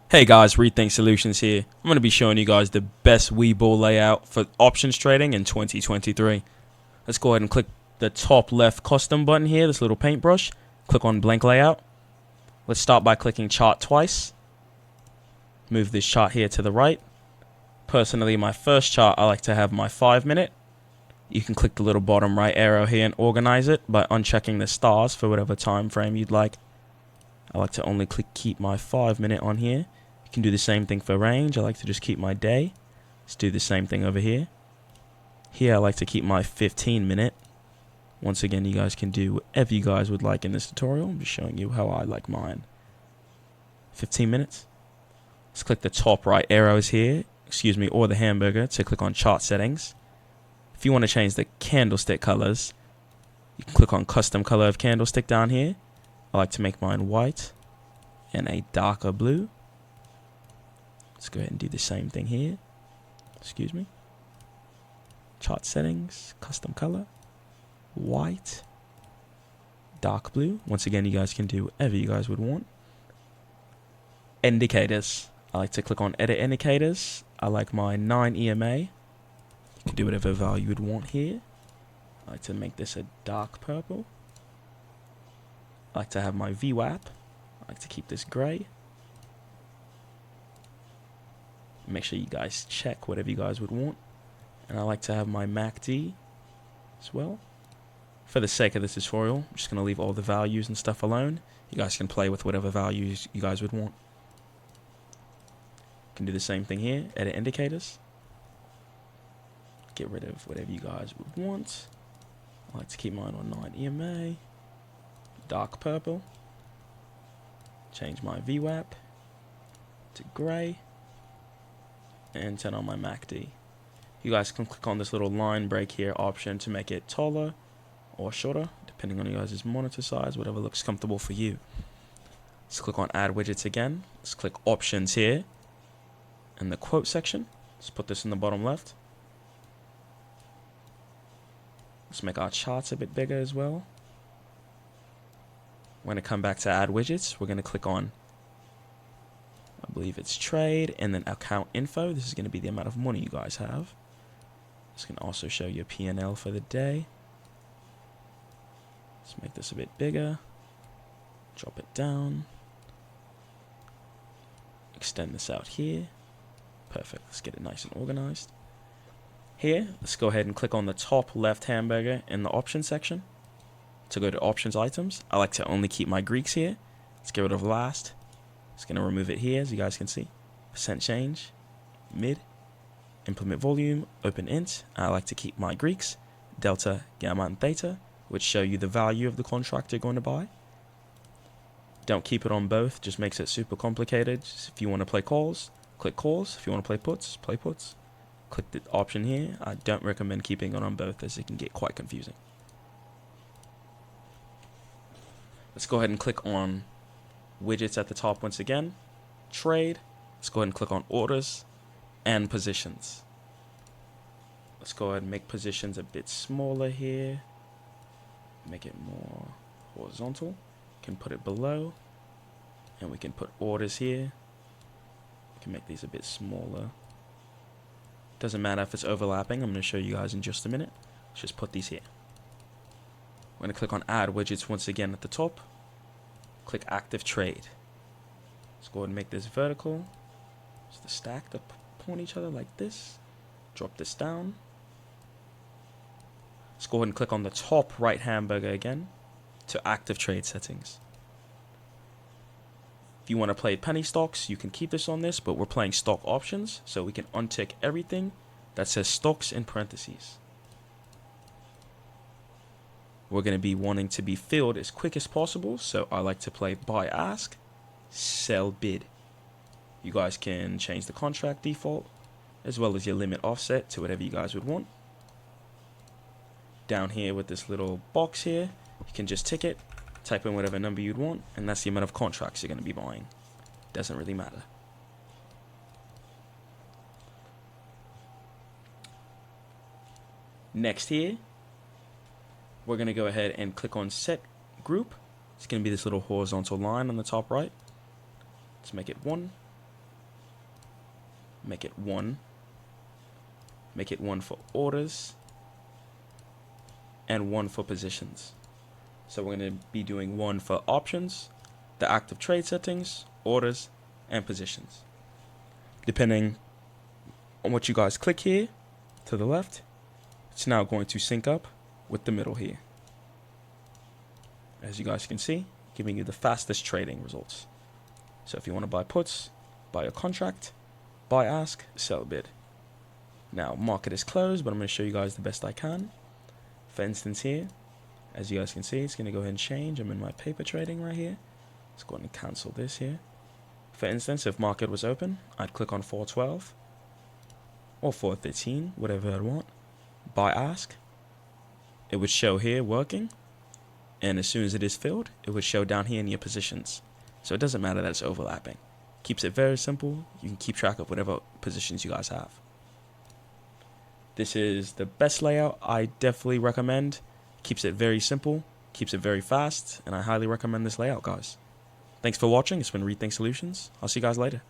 Hey guys, Rethink Solutions here. I'm going to be showing you guys the best Webull layout for options trading in 2023. Let's go ahead and click the top left custom button here, this little paintbrush. Click on blank layout. Let's start by clicking chart twice. Move this chart here to the right. Personally, my first chart, I like to have my 5-minute. You can click the little bottom right arrow here and organize it by unchecking the stars for whatever time frame you'd like. I like to only keep my 5-minute on here. You can do the same thing for range. I like to just keep my day. Let's do the same thing over here. Here I like to keep my 15-minute. Once again, you guys can do whatever you guys would like in this tutorial. I'm just showing you how I like mine. 15 minutes. Let's click the top right arrows here, or the hamburger to click on chart settings. If you want to change the candlestick colors, you can click on custom color of candlestick down here. I like to make mine white and a darker blue. Let's go ahead and do the same thing here. Chart settings, custom color, white, dark blue. Once again, you guys can do whatever you guys would want. Indicators. I like to click on edit indicators. I like my 9 EMA. You can do whatever value you would want here. I like to make this a dark purple. I like to have my VWAP. I like to keep this gray. Make sure you guys check whatever you guys would want. And I like to have my MACD as well. For the sake of this tutorial, I'm just going to leave all the values and stuff alone. You guys can play with whatever values you guys would want. You can do the same thing here, edit indicators. Get rid of whatever you guys would want. I like to keep mine on 9 EMA. Dark purple. Change my VWAP to gray. And turn on my MACD. You guys can click on this little line break here option to make it taller or shorter, depending on you guys' monitor size, whatever looks comfortable for you. Let's click on add widgets again. Let's click options here in the quote section. Let's put this in the bottom left. Let's make our charts a bit bigger as well. We're going to come back to add widgets. We're going to click on, I believe it's trade, and then account info. This is going to be the amount of money you guys have. This can also show your P&L for the day. Let's make this a bit bigger. Drop it down. Extend this out here. Perfect. Let's get it nice and organized. Here, let's go ahead and click on the top left hamburger in the options section. To go to options items, I like to only keep my Greeks here. Let's get rid of last. Just going to remove it here, as you guys can see. Percent change, mid, implement volume, open int. I like to keep my Greeks, delta, gamma, and theta, which show you the value of the contract you're going to buy. Don't keep it on both, just makes it super complicated. Just if you want to play calls, click calls. If you want to play puts, play puts. Click the option here. I don't recommend keeping it on both, as it can get quite confusing. Let's go ahead and click on widgets at the top once again. Trade. Let's go ahead and click on orders and positions. Let's go ahead and make positions a bit smaller here. Make it more horizontal. Can put it below. And we can put orders here. We can make these a bit smaller. Doesn't matter if it's overlapping. I'm going to show you guys in just a minute. Let's just put these here. We're going to click on add widgets once again at the top. Click active trade. Let's go ahead and make this vertical. Just the stack to point each other like this. Drop this down. Let's go ahead and click on the top right hamburger again to active trade settings. If you want to play penny stocks, you can keep this on this, but we're playing stock options, so we can untick everything that says stocks in parentheses. We're going to be wanting to be filled as quick as possible, so I like to play buy ask, sell bid. You guys can change the contract default, as well as your limit offset to whatever you guys would want. Down here with this little box here, you can just tick it, type in whatever number you'd want, and that's the amount of contracts you're going to be buying. Doesn't really matter. Next here, we're going to go ahead and click on set group. It's going to be this little horizontal line on the top right. Let's make it 1. make it 1. Make it 1 for orders. And 1 for positions. So we're going to be doing 1 for options, the active trade settings, orders, and positions. Depending on what you guys click here to the left, it's now going to sync up with the middle here. As you guys can see, giving you the fastest trading results. So if you want to buy puts, buy a contract, buy ask, sell bid. Now market is closed, but I'm going to show you guys the best I can. For instance here, as you guys can see, it's going to go ahead and change. I'm in my paper trading right here. Let's go ahead and cancel this here. For instance, if market was open, I'd click on 412 or 413, whatever I want. Buy ask. It would show here working. And as soon as it is filled, it would show down here in your positions. So it doesn't matter that it's overlapping. Keeps it very simple. You can keep track of whatever positions you guys have. This is the best layout. I definitely recommend. Keeps it very simple, keeps it very fast, and I highly recommend this layout, guys. Thanks for watching. It's been Rethink Solutions. I'll see you guys later.